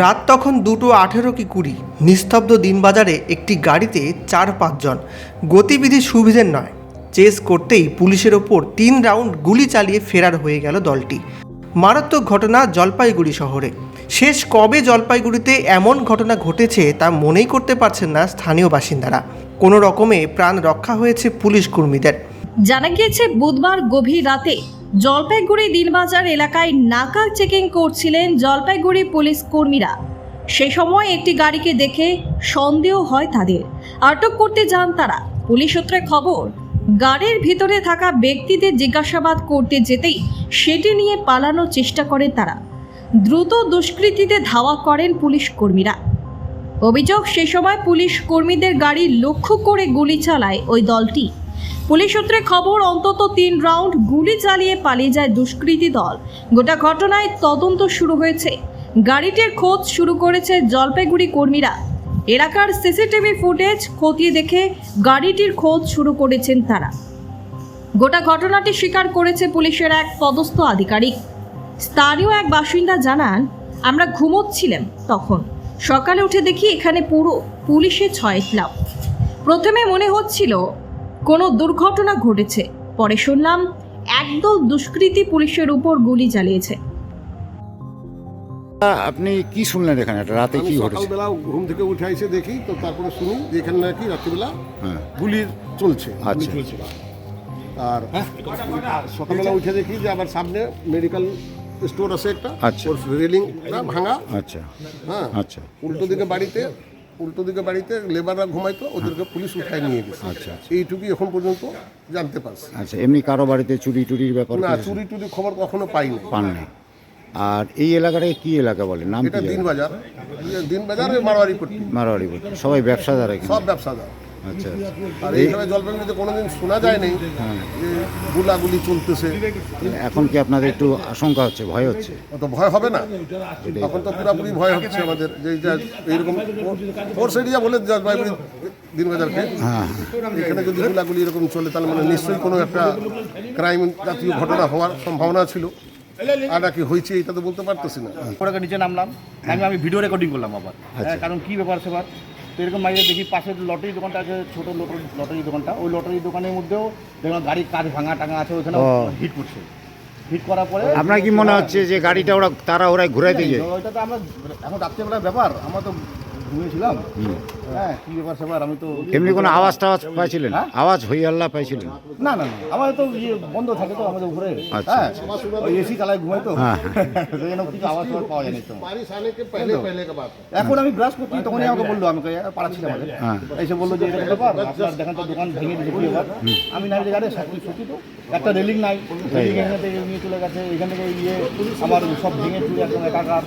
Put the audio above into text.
রাত তখন 2:18 কি 20। নিস্তব্ধ দিনবাজারে একটি গাড়িতে 4-5 জন। গতিবিধি সুবিধের নয়। চেস করতেই পুলিশের ওপর 3 রাউন্ড গুলি চালিয়ে ফেরার হয়ে গেল দলটি। মারাত্মক ঘটনা জলপাইগুড়ি শহরে। শেষ কবে জলপাইগুড়িতে এমন ঘটনা ঘটেছে তা মনেই করতে পারছেন না স্থানীয় বাসিন্দারা। কোনো রকমে প্রাণ রক্ষা হয়েছে পুলিশ কর্মীদের। জানা গিয়েছে বুধবার গভীর রাতে জলপাইগুড়ি দিনবাজার এলাকায় নাকা চেকিং করছিলেন জলপাইগুড়ি পুলিশ কর্মীরা। সেই সময় একটি গাড়িকে দেখে সন্দেহ হয় তাদের। আটক করতে যান তারা। পুলিশ সূত্রে খবর, গাড়ির ভিতরে থাকা ব্যক্তিদের জিজ্ঞাসাবাদ করতে যেতেই সেটি নিয়ে পালানোর চেষ্টা করেন তারা। দ্রুত দুষ্কৃতীদের ধাওয়া করেন পুলিশ কর্মীরা। অভিযোগ, সেই সময় পুলিশ কর্মীদের গাড়ি লক্ষ্য করে গুলি চালায় ওই দলটি। পুলিশ সূত্রে খবর, অন্তত 3 রাউন্ড গুলি চালিয়ে পালিয়ে যায় দুষ্কৃতী দল। গোটা ঘটনায় তদন্ত শুরু হয়েছে। গাড়িটির খোঁজ শুরু করেছে জলপাইগুড়ি কর্মীরা। এলাকার সিসিটিভি ফুটেজ খতিয়ে দেখে গাড়িটির খোঁজ শুরু করেছেন তারা। গোটা ঘটনাটি স্বীকার করেছে পুলিশের এক পদস্থ আধিকারিক। স্থানীয় এক বাসিন্দা জানান, আমরা ঘুমোচ্ছিলাম, তখন সকালে উঠে দেখি এখানে পুরো পুলিশের ছয়লাভ। প্রথমে মনে হচ্ছিল কোনো দুর্ঘটনা ঘটেছে, পরে শুনলাম একদল দুষ্কৃতী পুলিশের উপর গুলি চালিয়েছে। আপনি কি শুনলেন এখানে রাতে কি ঘটেছে? সকালবেলা ঘুম থেকে উঠে এসে দেখি, তো তারপরে শুনি যে এখানে নাকি রাত্রিবেলা গুলি চলছে। আচ্ছা। আর সকালবেলা উঠে দেখি যে আবার সামনে মেডিকেল স্টোর আছে একটা, আচ্ছা। ওর রেলিং ভাঙা। আচ্ছা। হ্যাঁ, আচ্ছা। উল্টো দিকে বাড়িতে লেবাররা ঘুমাইতো, ওদেরকে পুলিশ উঠায় নিয়ে গেছে। আচ্ছা। এইটুকুই এখন পর্যন্ত জানতে পারছি। আচ্ছা, এমনি কারো বাড়িতে চুরি টুরির ব্যাপার না, কিছু চুরি টুরি খবর কখনো পাইনি। পাননি? আর এই এলাকাটাকে কি এলাকা বলে? নাম এটা কি? দিনবাজার মারোয়ারি পট্টি, মারোয়ারি বলে। সবাই ব্যবসাদার এখানে? সব ব্যবসাদার। আচ্ছা। আর এইভাবে জলপাইগুড়িতে কোনোদিন শোনা যায় নেই যে গুলাগুলি চলতেছে। এখন কি আপনাদের একটু আশঙ্কা হচ্ছে, ভয় হচ্ছে? অত ভয় হবে না, এখন তো পুরোপুরি ভয় হচ্ছে আমাদের যে এইরকম ফোর্স এরিয়া বলে জলপাইগুড়ি দিনবাজারকে। হ্যাঁ। এখানে যদি গুলাগুলি এরকম চলে তাহলে মানে নিশ্চয়ই কোনো একটা ক্রাইম জাতীয় ঘটনা হওয়ার সম্ভাবনা ছিল। আর কি হয়েছে এটা তো বলতে পারতেছি না। ওটাকে নিচে নামলাম, আমি ভিডিও রেকর্ডিং করলাম আবার। হ্যাঁ, কারণ কী ব্যাপার সেবার তো এরকম মাইরে দেখি পাশের লটারি দোকানটা আছে, ছোটো লটারি দোকানটা, ওই লটারি দোকানের মধ্যেও দেখলাম গাড়ির কাজ ভাঙা টাঙা আছে, ওইখানে হিট করছে। হিট করার পরে আপনার কি মনে হচ্ছে যে গাড়িটা ওরাই ঘুরাইতে গিয়ে? ওইটা তো আমরা এখন রাত্রেবেলার ব্যাপার, আমরা তো ঘুমিয়েছিলাম। হ্যাঁ, কী ব্যাপার সেবার আমি তো এমনি কোনো আওয়াজ টাওয়াজ পাইছিলেন? আওয়াজ হই আল্লাহ পাইছিলেন? না, আমাদের তো বন্ধ থাকে তো আমাদের উপরে। হ্যাঁ, ওই এসি চালায় ঘুমাই তো, সেই জন্য কিছু আওয়াজ পাওয়া যায় না। এখন আমি ব্রাশ করছি, তখনই আমাকে বললো, আমাকে পাড়াচ্ছিলাম আমাদের, এসে বললো যে এটা ব্যাপার, আপনার দেখেন তো দোকান ভেঙে দিয়েছে এবার। আমি না যে গাড়ি সত্যি তো একটা রেলিং নাই, রেলিং এখান থেকে নিয়ে চলে গেছে, এখান থেকে আমার সব ভেঙে চুলে একদম একাকার।